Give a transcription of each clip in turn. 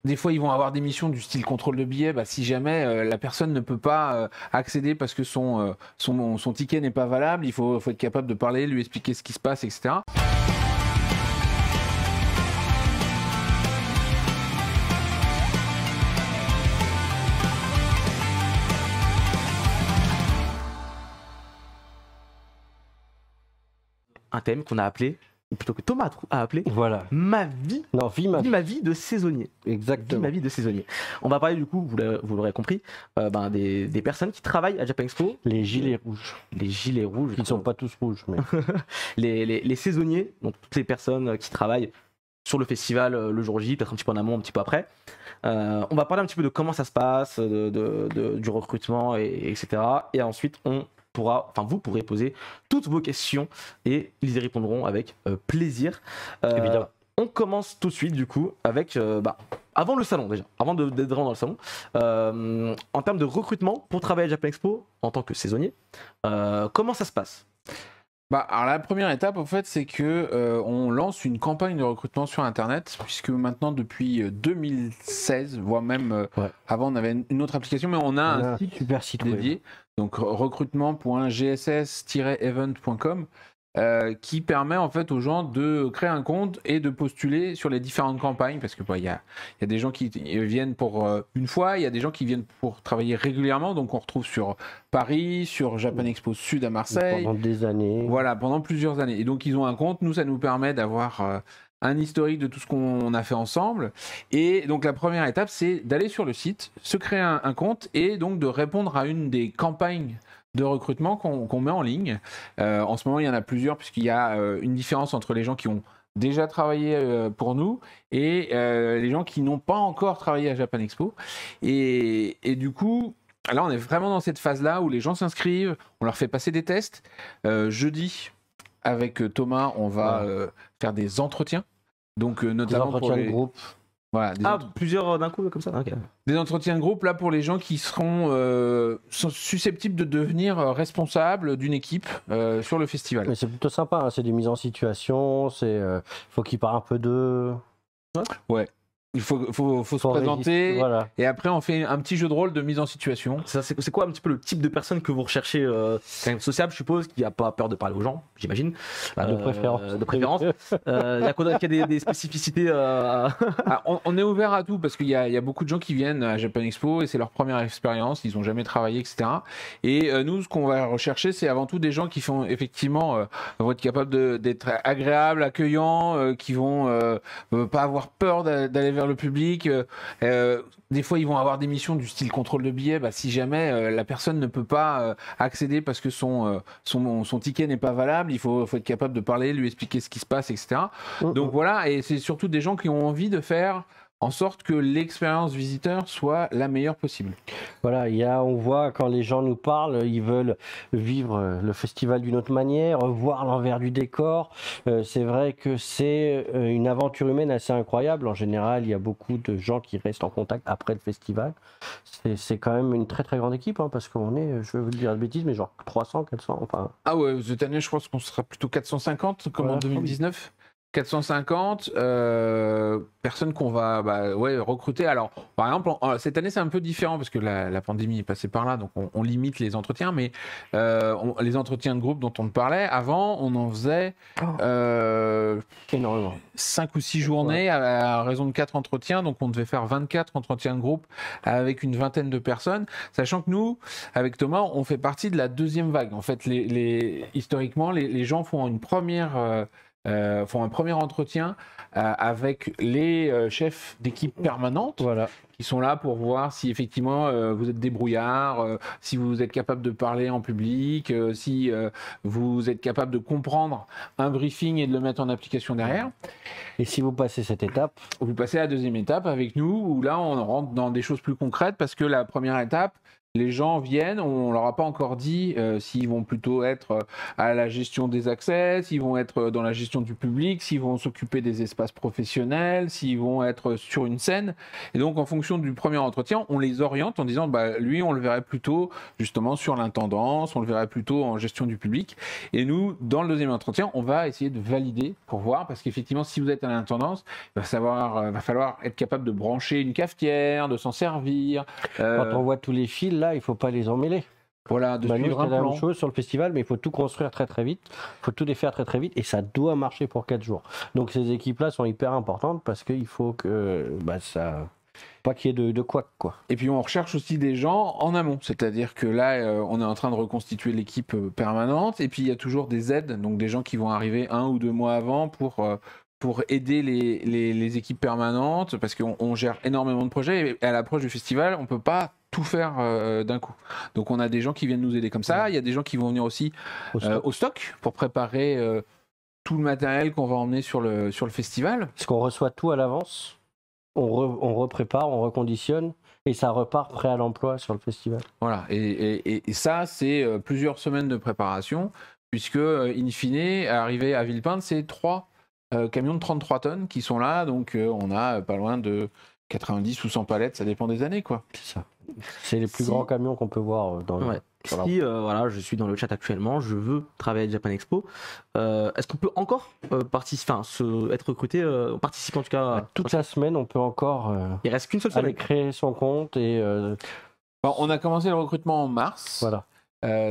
des fois, ils vont avoir des missions du style contrôle de billets. Bah, si jamais la personne ne peut pas accéder parce que son ticket n'est pas valable, faut être capable de parler, lui expliquer ce qui se passe, etc. Un thème qu'on a appelé, ou plutôt que Thomas a appelé, Voilà. ma vie. Non, Ma vie de saisonnier. Exactement. Ma vie de saisonnier. On va parler du coup, vous l'aurez compris, des personnes qui travaillent à Japan Expo. Les gilets rouges. Les gilets rouges. Ils ne sont pas tous rouges, mais. les saisonniers, donc toutes les personnes qui travaillent sur le festival le jour J, peut-être un petit peu en amont, un petit peu après. On va parler un petit peu de comment ça se passe, du recrutement, etc. Et ensuite, vous pourrez poser toutes vos questions et ils y répondront avec plaisir. Évidemment. On commence tout de suite du coup avec, avant le salon déjà, avant d'être vraiment dans le salon, en termes de recrutement pour travailler à Japan Expo en tant que saisonnier, comment ça se passe? Alors la première étape en fait c'est que on lance une campagne de recrutement sur internet, puisque maintenant depuis 2016, voire même avant on avait une autre application, mais on a un super site dédié, donc recrutement.gss-event.com, qui permet en fait aux gens de créer un compte et de postuler sur les différentes campagnes, parce que il y a des gens qui viennent pour une fois, il y a des gens qui viennent pour travailler régulièrement, donc on retrouve sur Paris, sur Japan Expo Sud à Marseille. Pendant des années. Voilà, pendant plusieurs années. Et donc ils ont un compte, nous ça nous permet d'avoir un historique de tout ce qu'on a fait ensemble. Et donc la première étape c'est d'aller sur le site, se créer un compte et donc de répondre à une des campagnes de recrutement qu'on met en ligne. En ce moment, il y en a plusieurs, puisqu'il y a une différence entre les gens qui ont déjà travaillé pour nous et les gens qui n'ont pas encore travaillé à Japan Expo. Et du coup, là, on est vraiment dans cette phase-là où les gens s'inscrivent, on leur fait passer des tests. Jeudi, avec Thomas, on va faire des entretiens. Donc, notamment des entretiens pour de groupe. Voilà, plusieurs d'un coup comme ça. Okay. Des entretiens de groupe là pour les gens qui sont susceptibles de devenir responsables d'une équipe sur le festival. Mais c'est plutôt sympa, hein. C'est des mises en situation, faut qu'ils parlent un peu d'eux. Ouais. Il faut se présenter, voilà. Et après on fait un petit jeu de rôle de mise en situation. C'est quoi un petit peu le type de personne que vous recherchez, quand même sociable, je suppose, qui n'a pas peur de parler aux gens, j'imagine. De préférence. Il y a des spécificités. On est ouvert à tout, parce qu'il y a beaucoup de gens qui viennent à Japan Expo et c'est leur première expérience, ils n'ont jamais travaillé, etc. Et nous, ce qu'on va rechercher, c'est avant tout des gens qui vont effectivement vont être capables d'être agréables, accueillants, qui vont pas avoir peur d'aller vers le public. Des fois, ils vont avoir des missions du style contrôle de billets. Bah, si jamais la personne ne peut pas accéder parce que son ticket n'est pas valable, il faut être capable de parler, lui expliquer ce qui se passe, etc. Donc voilà, et c'est surtout des gens qui ont envie de faire en sorte que l'expérience visiteur soit la meilleure possible. Voilà, on voit quand les gens nous parlent, ils veulent vivre le festival d'une autre manière, voir l'envers du décor. C'est vrai que c'est une aventure humaine assez incroyable. En général, il y a beaucoup de gens qui restent en contact après le festival. C'est quand même une très très grande équipe, hein, parce qu'on est, je vais vous dire de bêtises, mais genre 300, 400, enfin... Ah ouais, cette année, je pense qu'on sera plutôt 450, comme en 2019. 450 personnes qu'on va recruter. Alors, par exemple, cette année, c'est un peu différent parce que la pandémie est passée par là, donc on limite les entretiens, mais les entretiens de groupe dont on parlait, avant, on en faisait énormément. 5 ou 6 journées à raison de 4 entretiens, donc on devait faire 24 entretiens de groupe avec une vingtaine de personnes, sachant que nous, avec Thomas, on fait partie de la deuxième vague. En fait, historiquement, les gens font un premier entretien avec les chefs d'équipe permanente, qui sont là pour voir si effectivement vous êtes débrouillard, si vous êtes capable de parler en public, si vous êtes capable de comprendre un briefing et de le mettre en application derrière. Et si vous passez cette étape, vous passez à la deuxième étape avec nous, où là on rentre dans des choses plus concrètes, parce que la première étape, les gens viennent, on leur a pas encore dit s'ils vont plutôt être à la gestion des accès, s'ils vont être dans la gestion du public, s'ils vont s'occuper des espaces professionnels, s'ils vont être sur une scène. Et donc, en fonction du premier entretien, on les oriente en disant, bah, lui, on le verrait plutôt justement sur l'intendance, on le verrait plutôt en gestion du public. Et nous, dans le deuxième entretien, on va essayer de valider pour voir, parce qu'effectivement, si vous êtes à l'intendance, va falloir être capable de brancher une cafetière, de s'en servir. Quand on voit tous les fils, là, il faut pas les emmêler. Voilà, de Nous, suivre c'est un la plan. même chose sur le festival, mais il faut tout construire très très vite. Il faut tout défaire très très vite et ça doit marcher pour 4 jours. Donc ces équipes-là sont hyper importantes parce qu'il faut que pas qu'il y ait de couac, quoi. Et puis on recherche aussi des gens en amont, c'est-à-dire que là on est en train de reconstituer l'équipe permanente et puis il y a toujours des aides, donc des gens qui vont arriver 1 ou 2 mois avant pour aider les équipes permanentes parce qu'on gère énormément de projets et à l'approche du festival on peut pas tout faire d'un coup. Donc on a des gens qui viennent nous aider comme ça, il y a des gens qui vont venir aussi au stock pour préparer tout le matériel qu'on va emmener sur le festival. Parce qu'on reçoit tout à l'avance, on reprépare, on reconditionne et ça repart prêt à l'emploi sur le festival. Voilà, et ça, c'est plusieurs semaines de préparation, puisque, in fine, arrivé à Villepinte, c'est 3 camions de 33 tonnes qui sont là, donc on a pas loin de 90 ou 100 palettes, ça dépend des années, quoi. C'est ça. C'est les plus grands camions qu'on peut voir dans Ouais. Si voilà, je suis dans le chat actuellement, je veux travailler à Japan Expo, est-ce qu'on peut encore être recruté, participer en tout cas toute la semaine, on peut encore il reste qu'une seule aller semaine. créer son compte et Bon, on a commencé le recrutement en mars. voilà.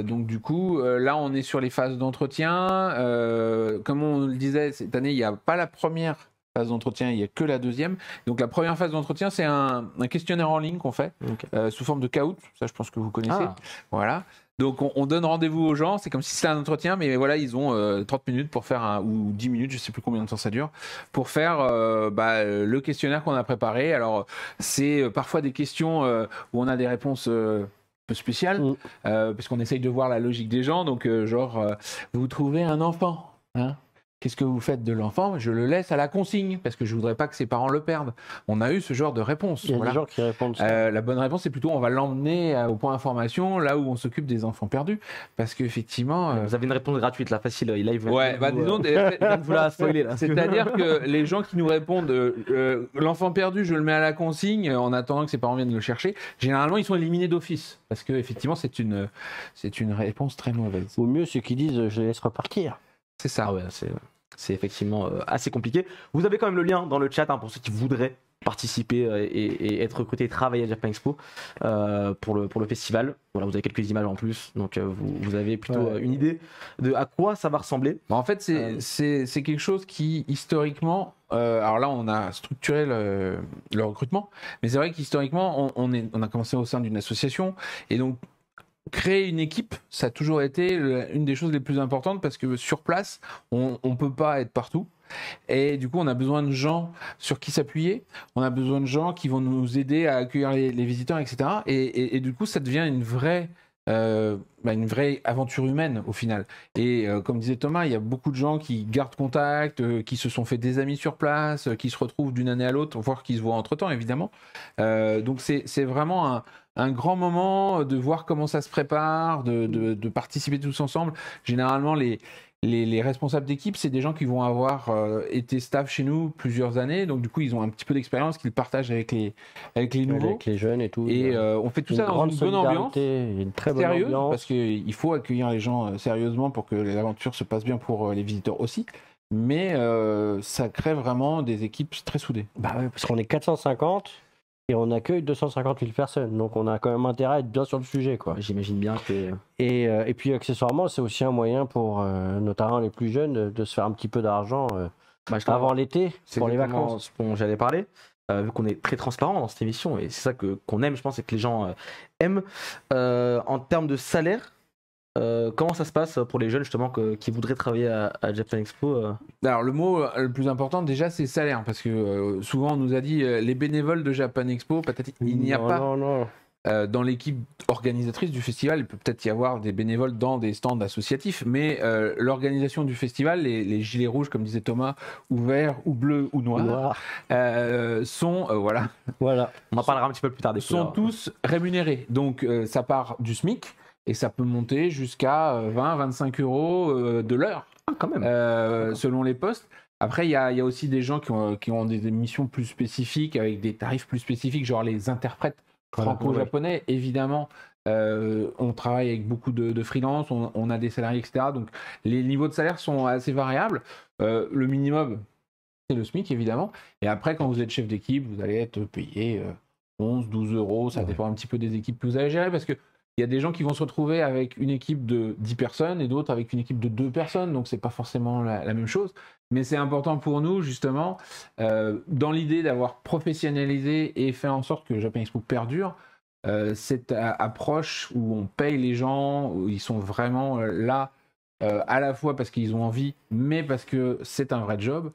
Donc du coup, là, on est sur les phases d'entretien. Comme on le disait, cette année, il n'y a pas la première phase d'entretien, il n'y a que la deuxième. Donc la première phase d'entretien, c'est un questionnaire en ligne qu'on fait sous forme de Kahoot. Ça, je pense que vous connaissez. Ah. Voilà. Donc on donne rendez-vous aux gens. C'est comme si c'était un entretien, mais voilà, ils ont 30 minutes pour faire ou 10 minutes, je sais plus combien de temps ça dure, pour faire le questionnaire qu'on a préparé. Alors c'est parfois des questions où on a des réponses peu spéciales, parce qu'on essaye de voir la logique des gens. Donc vous trouvez un enfant, hein? Qu'est-ce que vous faites de l'enfant? Je le laisse à la consigne parce que je voudrais pas que ses parents le perdent. On a eu ce genre de réponse. Il y a des gens qui répondent ça. La bonne réponse, c'est plutôt on va l'emmener au point information, là où on s'occupe des enfants perdus, parce qu'effectivement. Vous avez une réponse gratuite là, facile. Là, il disons, vous la spoiler là. C'est-à-dire que les gens qui nous répondent l'enfant perdu, je le mets à la consigne en attendant que ses parents viennent le chercher. Généralement, ils sont éliminés d'office parce que effectivement, c'est une réponse très mauvaise. Au mieux, ceux qui disent je laisse repartir. C'est ça. Ah ouais, c'est effectivement assez compliqué. Vous avez quand même le lien dans le chat pour ceux qui voudraient participer et être recrutés et travailler à Japan Expo pour le festival. Voilà, vous avez quelques images en plus, donc vous avez plutôt une idée de à quoi ça va ressembler. En fait, c'est quelque chose qui, historiquement, alors là, on a structuré le recrutement, mais c'est vrai qu'historiquement, on a commencé au sein d'une association, et donc créer une équipe, ça a toujours été une des choses les plus importantes parce que sur place, on ne peut pas être partout. Et du coup, on a besoin de gens sur qui s'appuyer. On a besoin de gens qui vont nous aider à accueillir les visiteurs, etc. Et du coup, ça devient une vraie aventure humaine au final. Et comme disait Thomas, il y a beaucoup de gens qui gardent contact, qui se sont fait des amis sur place, qui se retrouvent d'une année à l'autre, voire qui se voient entre-temps, évidemment. Donc c'est vraiment un grand moment de voir comment ça se prépare, de participer tous ensemble. Généralement, les responsables d'équipe, c'est des gens qui vont avoir été staff chez nous plusieurs années, donc du coup ils ont un petit peu d'expérience qu'ils partagent avec les nouveaux, avec les jeunes et tout. Et on fait tout ça dans une bonne ambiance, une très bonne sérieuse, ambiance. parce qu'il faut accueillir les gens sérieusement pour que l'aventure se passe bien pour les visiteurs aussi. Mais ça crée vraiment des équipes très soudées. Bah ouais, parce qu'on est 450 et on accueille 250 000 personnes, donc on a quand même intérêt à être bien sur le sujet, quoi. J'imagine bien que... Et puis accessoirement, c'est aussi un moyen pour notamment les plus jeunes de se faire un petit peu d'argent avant l'été, pour les vacances. Dont j'allais parler, vu qu'on est très transparent dans cette émission, et c'est ça qu'on aime, je pense, et que les gens aiment. En termes de salaire, comment ça se passe pour les jeunes justement qui voudraient travailler à Japan Expo Alors le mot le plus important déjà c'est salaire, parce que souvent on nous a dit les bénévoles de Japan Expo, patati, il n'y a pas. Non. dans l'équipe organisatrice du festival, il peut peut-être y avoir des bénévoles dans des stands associatifs, mais l'organisation du festival, les gilets rouges, comme disait Thomas, ou verts, ou bleus, ou noirs, sont, Voilà. On en parlera un petit peu plus tard des sont couleurs. tous rémunérés. Donc ça part du SMIC et ça peut monter jusqu'à 20-25 euros de l'heure, Ah, quand même. selon les postes. Après, il y a aussi des gens qui ont des missions plus spécifiques, avec des tarifs plus spécifiques, genre les interprètes franco-japonais. Évidemment, on travaille avec beaucoup de freelance, on a des salariés, etc. Donc les niveaux de salaire sont assez variables. Le minimum, c'est le SMIC, évidemment. Et après, quand vous êtes chef d'équipe, vous allez être payé 11, 12 euros. Ça dépend un petit peu des équipes que vous allez gérer, parce que il y a des gens qui vont se retrouver avec une équipe de 10 personnes et d'autres avec une équipe de 2 personnes, donc c'est pas forcément la même chose. Mais c'est important pour nous, justement, dans l'idée d'avoir professionnalisé et fait en sorte que le Japan Expo perdure, cette approche où on paye les gens, où ils sont vraiment là, à la fois parce qu'ils ont envie, mais parce que c'est un vrai job.